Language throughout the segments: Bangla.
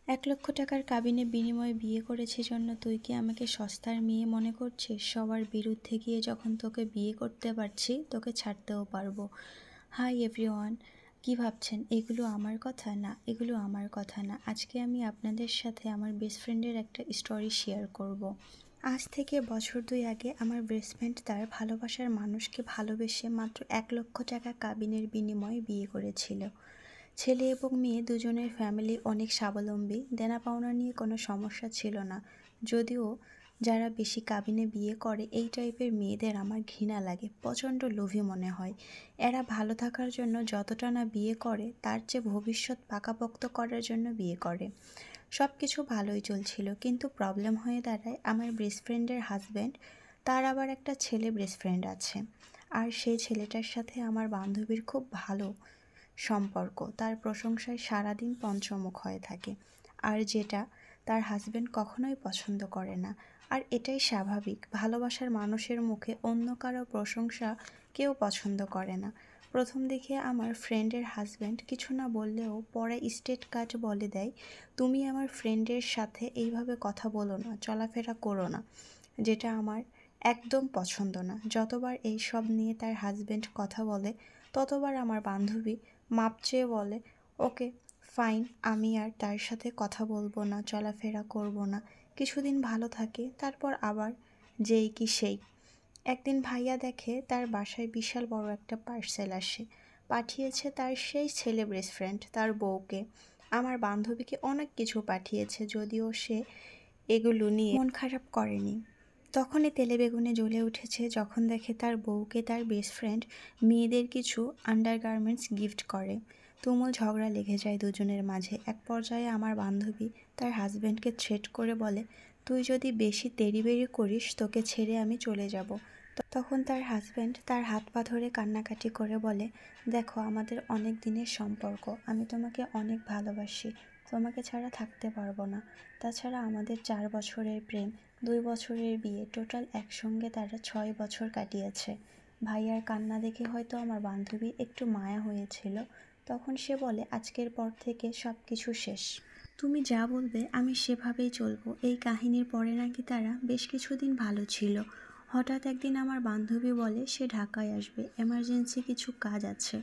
1,00,000 টাকার কাবিনে বিনিময়ে বিয়ে করেছি জন্য তুই কি আমাকে সস্তার মেয়ে মনে করছিস? সবার বিরুদ্ধে গিয়ে যখন তোকে বিয়ে করতে পারছি, তোকে ছাড়তেও পারবো। হাই এভরিওয়ান, কি ভাবছেন এগুলো আমার কথা? না, এগুলো আমার কথা না। আজকে আমি আপনাদের সাথে আমার বেস্ট ফ্রেন্ডের একটা স্টোরি শেয়ার করব। আজ থেকে বছর 2 আগে আমার বেস্ট ফ্রেন্ড তার ভালোবাসার মানুষকে ভালোবেসে মাত্র 1,00,000 টাকা কাবিনের বিনিময়ে বিয়ে করেছিল। ছেলে এবং মেয়ে দুজনের ফ্যামিলি অনেক স্বাবলম্বী, দেনা পাওনা নিয়ে কোনো সমস্যা ছিল না। যদিও যারা বেশি কাবিনে বিয়ে করে এই টাইপের মেয়েদের আমার ঘৃণা লাগে, প্রচণ্ড লোভী মনে হয়। এরা ভালো থাকার জন্য যতটা না বিয়ে করে তার চেয়ে ভবিষ্যৎ পাকাপোক্ত করার জন্য বিয়ে করে। সব কিছু ভালোই চলছিল, কিন্তু প্রবলেম হয়ে দাঁড়ায় আমার বেস্ট ফ্রেন্ডের হাজব্যান্ড। তার আবার একটা ছেলে বেস্ট ফ্রেন্ড আছে, আর সেই ছেলেটার সাথে আমার বান্ধবীর খুব ভালো সম্পর্ক। তার প্রশংসায় সারাদিন পঞ্চমুখ হয়ে থাকে, আর যেটা তার হাজব্যান্ড কখনোই পছন্দ করে না। আর এটাই স্বাভাবিক, ভালোবাসার মানুষের মুখে অন্য কারো প্রশংসা কেউ পছন্দ করে না। প্রথম দিকে আমার ফ্রেন্ডের হাজব্যান্ড কিছু না বললেও পরে স্টেট কাট বলে দেয়, তুমি আমার ফ্রেন্ডের সাথে এইভাবে কথা বলো না, চলাফেরা করো না, যেটা আমার একদম পছন্দ না। যতবার এই সব নিয়ে তার হাজব্যান্ড কথা বলে ততবার আমার বান্ধবী মাপ চেয়ে বলে, ওকে ফাইন, আমি আর তার সাথে কথা বলবো না, চলাফেরা করব না। কিছুদিন ভালো থাকে, তারপর আবার যেই কি সেই। একদিন ভাইয়া দেখে তার বাসায় বিশাল বড় একটা পার্সেল আসে, পাঠিয়েছে তার সেই ছেলে বেস্ট ফ্রেন্ড তার বউকে। আমার বান্ধবীকে অনেক কিছু পাঠিয়েছে, যদিও সে এগুলো নিয়ে মন খারাপ করেনি। তখনই তেলে বেগুনে জ্বলে উঠেছে যখন দেখে তার বউকে তার বেস্ট ফ্রেন্ড মেয়েদের কিছু আন্ডারগার্মেন্টস গিফট করে। তুমুল ঝগড়া লেগে যায় দুজনের মাঝে। এক পর্যায়ে আমার বান্ধবী তার হাজব্যান্ডকে থ্রেট করে বলে, তুই যদি বেশি তেড়িবেড়ি করিস তোকে ছেড়ে আমি চলে যাব। তখন তার হাজব্যান্ড তার হাত পা ধরে কান্নাকাটি করে বলে, দেখো আমাদের অনেক দিনের সম্পর্ক, আমি তোমাকে অনেক ভালোবাসি, তোমাকে ছাড়া থাকতে পারবো না। তাছাড়া আমাদের 4 বছরের প্রেম, 2 বছরের বিয়ে, টোটাল একসঙ্গে তারা 6 বছর কাটিয়েছে। ভাইয়ার কান্না দেখে হয়তো আমার বান্ধবীর একটু মায়া হয়েছিল। তখন সে বলে, আজকের পর থেকে সব কিছু শেষ, তুমি যা বলবে আমি সেভাবেই চলবো। এই কাহিনীর পরে নাকি তারা বেশ কিছুদিন ভালো ছিল। হঠাৎ একদিন আমার বান্ধবী বলে সে ঢাকায় আসবে, এমার্জেন্সি কিছু কাজ আছে।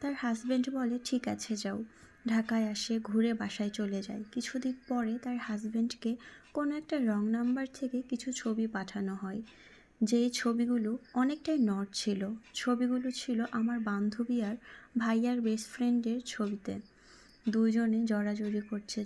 তার হাজব্যান্ড বলে ঠিক আছে যাও। ঢাকায় আসে, ঘুরে বাসায় চলে যায়। কিছুদিন পরে তার হাজব্যান্ডকে কোনো একটা রং নাম্বার থেকে কিছু ছবি পাঠানো হয়, যেই ছবিগুলো অনেকটাই নট ছিল। ছবিগুলো ছিল আমার বান্ধবী আর ভাইয়ার বেস্ট ফ্রেন্ডের ছবিতে, দুজনে জড়াজড়ি করছে।